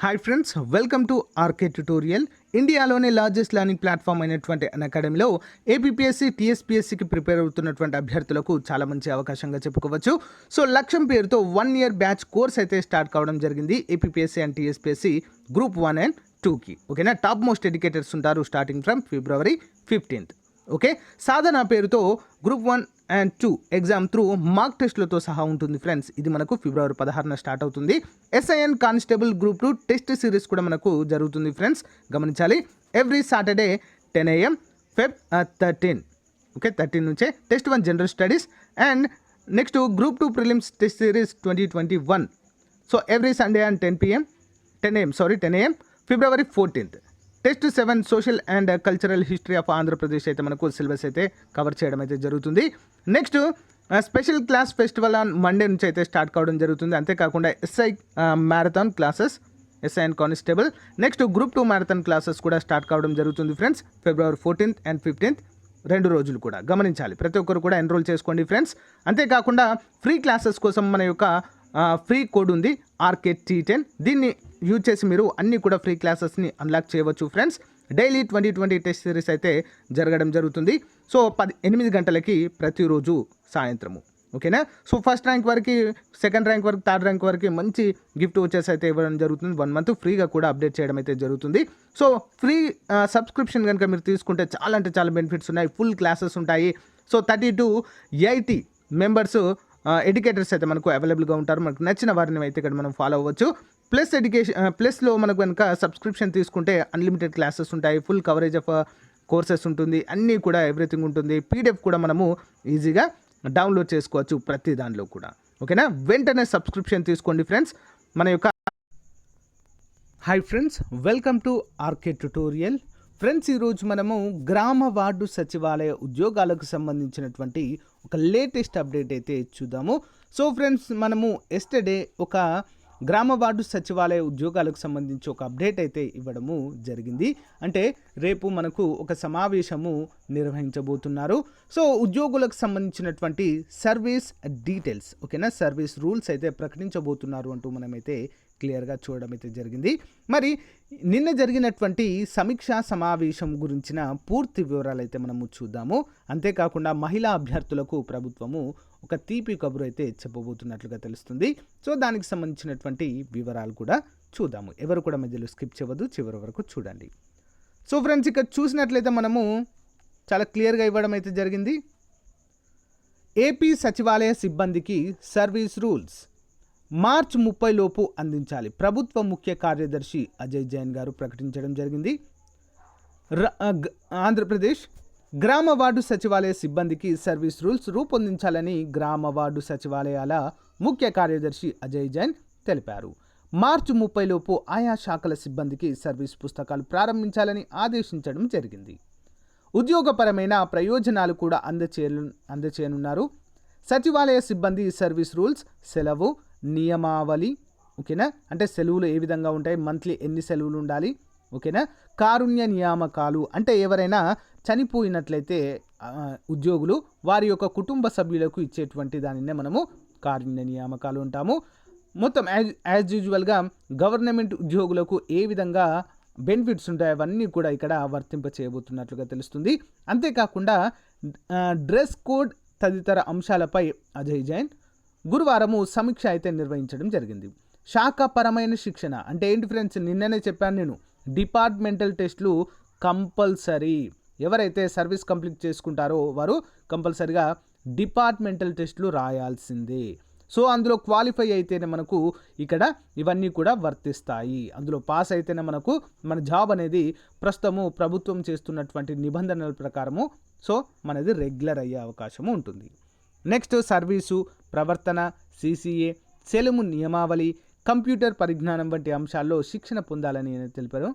Hi friends, welcome to RK tutorial. ఇండియాలోనే largest learning platform అయినటువంటి అకాడమీలో ఏపీపీఎస్సీ టీఎస్పీఎస్సీకి ప్రిపేర్ అవుతున్నటువంటి అభ్యర్థులకు చాలా మంచి అవకాశంగా చెప్పుకోవచ్చు. సో లక్ష్యం పేరుతో 1 year బ్యాచ్ కోర్స్ అయితే స్టార్ట్ కావడం జరిగింది APPSC and TSPSC group 1 and 2కి. ఓకేనా, టాప్ మోస్ట్ ఎడ్యుకేటర్స్ ఉంటారు స్టార్టింగ్ ఫ్రమ్ February 15th. ఓకే, సాధన పేరుతో group 1 and 2 exam through mark టెస్ట్లతో సహా ఉంటుంది ఫ్రెండ్స్. ఇది మనకు February 16న స్టార్ట్ అవుతుంది. SI and constable group 2 test series కూడా మనకు జరుగుతుంది ఫ్రెండ్స్, గమనించాలి. Every Saturday 10 AM Feb 13. ఓకే, 13 నుంచే test 1 general studies and next group 2 prelims test series 2021. So every Sunday and 10 AM February 14th. Test 7 social and cultural history of Andhra Pradesh అయితే మనకు syllabus అయితే cover చేయడం అయితే జరుగుతుంది. Next special class festival on Monday నుంచి అయితే స్టార్ట్ కావడం జరుగుతుంది. అంతేకాకుండా SI marathon classes, SI and constable, next group 2 marathon classes కూడా స్టార్ట్ కావడం జరుగుతుంది friends February 14th and 15th. 2 రోజులు కూడా గమనించాలి. ప్రతి ఒక్కరు కూడా ఎన్రోల్ చేసుకోండి ఫ్రెండ్స్. అంతేకాకుండా ఫ్రీ క్లాసెస్ కోసం మన యొక్క ఫ్రీ కోడ్ ఉంది RK-T10. దీన్ని యూజ్ చేసి మీరు అన్నీ కూడా ఫ్రీ క్లాసెస్ని అన్లాక్ చేయవచ్చు ఫ్రెండ్స్. డైలీ 2020 టెస్ట్ సిరీస్ అయితే జరగడం జరుగుతుంది. సో 8 గంటలకి ప్రతిరోజు సాయంత్రము. ఓకేనా, సో ఫస్ట్ ర్యాంక్ వరకు, సెకండ్ ర్యాంక్ వరకు, థర్డ్ ర్యాంక్ వరకు మంచి గిఫ్ట్ వచ్చేసి అయితే ఇవ్వడం జరుగుతుంది. 1 month ఫ్రీగా కూడా అప్డేట్ చేయడం అయితే జరుగుతుంది. సో ఫ్రీ సబ్స్క్రిప్షన్ కనుక మీరు తీసుకుంటే చాలా అంటే చాలా బెనిఫిట్స్ ఉన్నాయి. ఫుల్ క్లాసెస్ ఉంటాయి. సో 30 to 80 మెంబర్స్ ఎడ్యుకేటర్స్ అయితే మనకు అవైలబుల్గా ఉంటారు. మనకు నచ్చిన వారిని అయితే ఇక్కడ మనం ఫాలో అవ్వచ్చు. ప్లస్లో మనకు కనుక సబ్స్క్రిప్షన్ తీసుకుంటే అన్లిమిటెడ్ క్లాసెస్ ఉంటాయి, ఫుల్ కవరేజ్ ఆఫ్ కోర్సెస్ ఉంటుంది, అన్నీ కూడా ఎవ్రీథింగ్ ఉంటుంది. PDF కూడా మనము ఈజీగా డౌన్లోడ్ చేసుకోవచ్చు ప్రతి దానిలో కూడా. ఓకేనా, వెంటనే సబ్స్క్రిప్షన్ తీసుకోండి ఫ్రెండ్స్. మన యొక్క hi friends, welcome to RK tutorial. Friends, ఈరోజు మనము గ్రామ వార్డు సచివాలయ ఉద్యోగాలకు సంబంధించినటువంటి ఒక లేటెస్ట్ అప్డేట్ అయితే చూద్దాము. సో ఫ్రెండ్స్, మనము ఎస్టర్డే ఒక గ్రామ వార్డు సచివాలయ ఉద్యోగాలకు సంబంధించి ఒక అప్డేట్ అయితే ఇవ్వడము జరిగింది. అంటే రేపు మనకు ఒక సమావేశము నిర్వహించబోతున్నారు. సో ఉద్యోగులకు సంబంధించినటువంటి సర్వీస్ డీటెయిల్స్, ఓకేనా, సర్వీస్ రూల్స్ అయితే ప్రకటించబోతున్నారు అంటూ మనమైతే క్లియర్గా చూడడం అయితే జరిగింది. మరి నిన్న జరిగినటువంటి సమీక్షా సమావేశం గురించిన పూర్తి వివరాలు అయితే మనము చూద్దాము. అంతేకాకుండా మహిళా అభ్యర్థులకు ప్రభుత్వము ఒక తీపి కబురు అయితే చెప్పబోతున్నట్లుగా తెలుస్తుంది. సో దానికి సంబంధించినటువంటి వివరాలు కూడా చూద్దాము. ఎవరు కూడా మధ్యలో స్కిప్ చేయవద్దు, చివరి వరకు చూడండి. సో ఫ్రెండ్స్, ఇక్కడ చూసినట్లయితే మనము చాలా క్లియర్గా ఇవ్వడం అయితే జరిగింది. ఏపీ సచివాలయ సిబ్బందికి సర్వీస్ రూల్స్ మార్చి 30 లోపు అందించాలి, ప్రభుత్వ ముఖ్య కార్యదర్శి అజయ్ జైన్ గారు ప్రకటించడం జరిగింది. ఆంధ్రప్రదేశ్ గ్రామ వార్డు సచివాలయ సిబ్బందికి సర్వీస్ రూల్స్ రూపొందించాలని గ్రామ వార్డు సచివాలయాల ముఖ్య కార్యదర్శి అజయ్ జైన్ తెలిపారు. మార్చి 30 లోపు ఆయా శాఖల సిబ్బందికి సర్వీస్ పుస్తకాలు ప్రారంభించాలని ఆదేశించడం జరిగింది. ఉద్యోగపరమైన ప్రయోజనాలు కూడా అందచేయనున్నారు. సచివాలయ సిబ్బంది సర్వీస్ రూల్స్, సెలవు నియమావళి, ఓకేనా, అంటే సెలవులు ఏ విధంగా ఉంటాయి, మంత్లీ ఎన్ని సెలవులు ఉండాలి, ఓకేనా, కారుణ్య నియామకాలు అంటే ఎవరైనా చనిపోయినట్లయితే ఉద్యోగులు వారి యొక్క కుటుంబ సభ్యులకు ఇచ్చేటువంటి దానినే మనము కారుణ్య నియామకాలు ఉంటాము. మొత్తం యాజ్ యూజువల్గా గవర్నమెంట్ ఉద్యోగులకు ఏ విధంగా బెనిఫిట్స్ ఉంటాయి అవన్నీ కూడా ఇక్కడ వర్తింప చేయబోతున్నట్లుగా తెలుస్తుంది. అంతేకాకుండా డ్రెస్ కోడ్ తదితర అంశాలపై అజయ్ జైన్ గురువారము సమీక్ష అయితే నిర్వహించడం జరిగింది. శాఖపరమైన శిక్షణ అంటే ఏంటి ఫ్రెండ్స్, నిన్ననే చెప్పాను నేను, డిపార్ట్మెంటల్ టెస్టులు కంపల్సరీ. ఎవరైతే సర్వీస్ కంప్లీట్ చేసుకుంటారో వారు కంపల్సరీగా డిపార్ట్మెంటల్ టెస్టులు రాయాల్సిందే. సో అందులో క్వాలిఫై అయితేనే మనకు ఇక్కడ ఇవన్నీ కూడా వర్తిస్తాయి. అందులో పాస్ అయితేనే మనకు మన జాబ్ అనేది ప్రస్తుతము ప్రభుత్వం చేస్తున్నటువంటి నిబంధనల ప్రకారము సో మనది రెగ్యులర్ అయ్యే అవకాశము ఉంటుంది. నెక్స్ట్ సర్వీసు, ప్రవర్తన, CCA, సెలవు నియమావళి, కంప్యూటర్ పరిజ్ఞానం వంటి అంశాల్లో శిక్షణ పొందాలని తెలిపారు.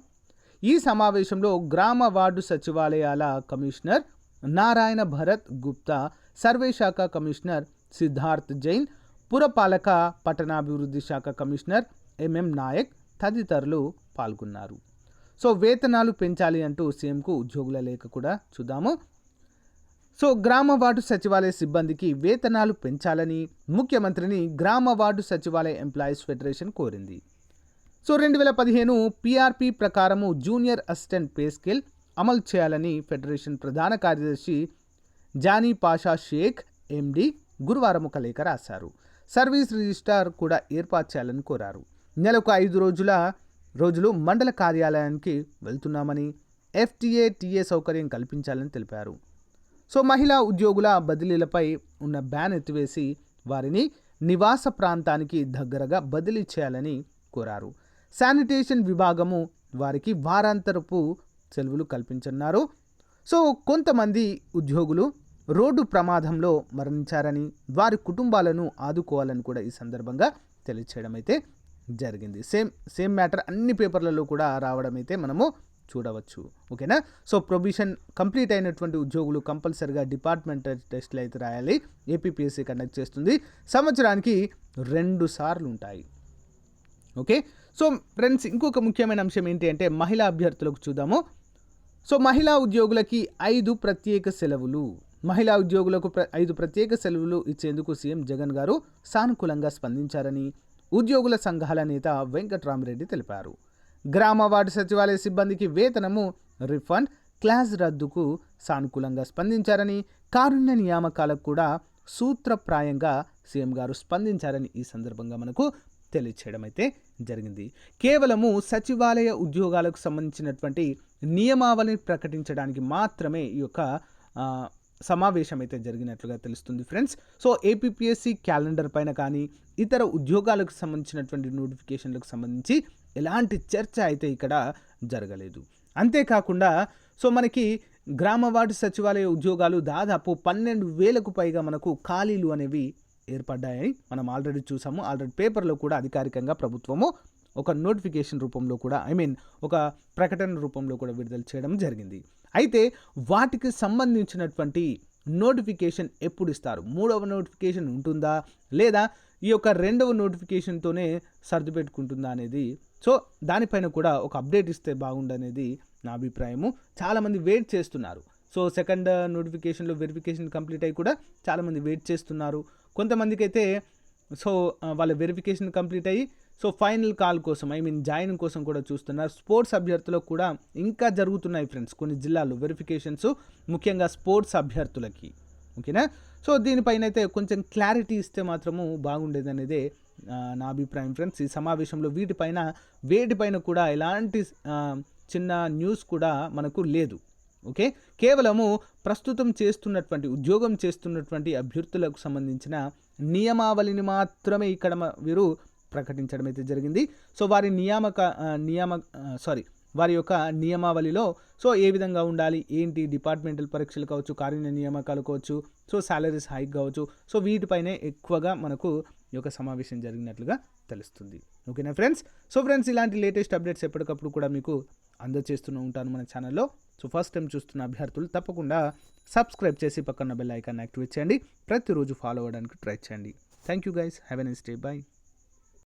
ఈ సమావేశంలో గ్రామ వార్డు సచివాలయాల కమిషనర్ నారాయణ భరత్ గుప్తా, సర్వే శాఖ కమిషనర్ సిద్ధార్థ్ జైన్, పురపాలక పట్టణాభివృద్ధి శాఖ కమిషనర్ MM నాయక్ తదితరులు పాల్గొన్నారు. సో వేతనాలు పెంచాలి అంటూ సీఎంకు ఉద్యోగుల లేఖ కూడా చూద్దాము. సో గ్రామ వార్డు సచివాలయ సిబ్బందికి వేతనాలు పెంచాలని ముఖ్యమంత్రిని గ్రామ వార్డు సచివాలయ ఎంప్లాయీస్ ఫెడరేషన్ కోరింది. సో 2015 పిఆర్పి ప్రకారము జూనియర్ అసిస్టెంట్ పే స్కేల్ అమలు చేయాలని ఫెడరేషన్ ప్రధాన కార్యదర్శి జానీ పాషా షేక్ ఎండి గురువారం ఒక లేఖ రాశారు. సర్వీస్ రిజిస్ట్రార్ కూడా ఏర్పాటు చేయాలని కోరారు. నెలకు 5 రోజులు మండల కార్యాలయానికి వెళ్తున్నామని, ఎఫ్టీఏ టీఏ సౌకర్యం కల్పించాలని తెలిపారు. సో మహిళా ఉద్యోగుల బదిలీలపై ఉన్న బ్యాన్ ఎత్తివేసి వారిని నివాస ప్రాంతానికి దగ్గరగా బదిలీ చేయాలని కోరారు. శానిటేషన్ విభాగము వారికి వారాంతరపు సెలవులు కల్పించన్నారు. సో కొంతమంది ఉద్యోగులు రోడ్డు ప్రమాదంలో మరణించారని, వారి కుటుంబాలను ఆదుకోవాలని కూడా ఈ సందర్భంగా తెలియచేయడం అయితే జరిగింది. సేమ్ మ్యాటర్ అన్ని పేపర్లలో కూడా రావడం అయితే మనము చూడవచ్చు. ఓకేనా. సో ప్రొవిషన్ కంప్లీట్ అయినటువంటి ఉద్యోగులు కంపల్సరిగా డిపార్ట్మెంటల్ టెస్ట్లు అయితే రాయాలి. ఏపీపీఎస్సీ కండక్ట్ చేస్తుంది. సంవత్సరానికి 2 సార్లు ఉంటాయి. ఓకే. సో ఫ్రెండ్స్, ఇంకొక ముఖ్యమైన అంశం ఏంటి అంటే మహిళా అభ్యర్థులకు చూద్దాము. సో మహిళా ఉద్యోగులకి 5 ప్రత్యేక సెలవులు. మహిళా ఉద్యోగులకు 5 ప్రత్యేక సెలవులు ఇచ్చేందుకు సీఎం జగన్ గారు సానుకూలంగా స్పందించారని ఉద్యోగుల సంఘాల నేత వెంకట్రామరెడ్డి తెలిపారు. గ్రామ వార్డు సచివాలయ సిబ్బందికి వేతనము రిఫండ్, క్లాస్ రద్దుకు సానుకూలంగా స్పందించారని, కారుణ్య నియామకాలకు కూడా సూత్రప్రాయంగా సీఎం గారు స్పందించారని ఈ సందర్భంగా మనకు తెలియచేయడం అయితే జరిగింది. కేవలము సచివాలయ ఉద్యోగాలకు సంబంధించినటువంటి నియమావళిని ప్రకటించడానికి మాత్రమే ఈ యొక్క సమావేశం అయితే జరిగినట్లుగా తెలుస్తుంది ఫ్రెండ్స్. సో ఏపీపీఎస్సీ క్యాలెండర్ పైన కానీ ఇతర ఉద్యోగాలకు సంబంధించినటువంటి నోటిఫికేషన్లకు సంబంధించి ఎలాంటి చర్చ అయితే ఇక్కడ జరగలేదు. అంతేకాకుండా సో మనకి గ్రామ వార్డు సచివాలయ ఉద్యోగాలు దాదాపు 12,000కు పైగా మనకు ఖాళీలు అనేవి ఏర్పడ్డాయని మనం ఆల్రెడీ చూసాము. ఆల్రెడీ పేపర్లో కూడా అధికారికంగా ప్రభుత్వము ఒక నోటిఫికేషన్ రూపంలో కూడా ఒక ప్రకటన రూపంలో కూడా విడుదల చేయడం జరిగింది. అయితే వాటికి సంబంధించినటువంటి నోటిఫికేషన్ ఎప్పుడు ఇస్తారు, 3వ నోటిఫికేషన్ ఉంటుందా లేదా ఈ యొక్క 2వ నోటిఫికేషన్తోనే సర్దుపెట్టుకుంటుందా అనేది, సో దానిపైన కూడా ఒక అప్డేట్ ఇస్తే బాగుండనేది నా అభిప్రాయము. చాలామంది వెయిట్ చేస్తున్నారు. సో సెకండ్ నోటిఫికేషన్లో వెరిఫికేషన్ కంప్లీట్ అయ్యి కూడా చాలామంది వెయిట్ చేస్తున్నారు. కొంతమందికి అయితే సో వాళ్ళ వెరిఫికేషన్ కంప్లీట్ అయ్యి సో ఫైనల్ కాల్ కోసం జాయిన్ కోసం కూడా చూస్తున్నారు. స్పోర్ట్స్ అభ్యర్థులకు కూడా ఇంకా జరుగుతున్నాయి ఫ్రెండ్స్ కొన్ని జిల్లాల్లో వెరిఫికేషన్స్, ముఖ్యంగా స్పోర్ట్స్ అభ్యర్థులకి. ఓకేనా. సో దీనిపైన అయితే కొంచెం క్లారిటీ ఇస్తే మాత్రము బాగుండేది అనేదే నా అభిప్రాయం ఫ్రెండ్స్. ఈ సమావేశంలో వేటిపైన కూడా ఎలాంటి చిన్న న్యూస్ కూడా మనకు లేదు. ఓకే. కేవలము ప్రస్తుతం ఉద్యోగం చేస్తున్నటువంటి అభ్యర్థులకు సంబంధించిన నియమావళిని మాత్రమే ఇక్కడ వీరు ప్రకటించడం అయితే జరిగింది. సో వారి యొక్క నియమావళిలో సో ఏ విధంగా ఉండాలి ఏంటి, డిపార్ట్మెంటల్ పరీక్షలు కావచ్చు, కారుణ్య నియామకాలు కావచ్చు, సో సాలరీస్ హైక్ కావచ్చు, సో వీటిపైనే ఎక్కువగా మనకు ఈ యొక్క సమావేశం జరిగినట్లుగా తెలుస్తుంది. ఓకేనా ఫ్రెండ్స్. సో ఫ్రెండ్స్, ఇలాంటి లేటెస్ట్ అప్డేట్స్ ఎప్పటికప్పుడు కూడా మీకు అందజేస్తూనే ఉంటాను మన ఛానల్లో. సో ఫస్ట్ టైం చూస్తున్న అభ్యర్థులు తప్పకుండా సబ్స్క్రైబ్ చేసి పక్కన బెల్ ఐకాన్ యాక్టివేట్ చేయండి. ప్రతిరోజు ఫాలో అవ్వడానికి ట్రై చేయండి. Thank you guys. Have a nice day. By.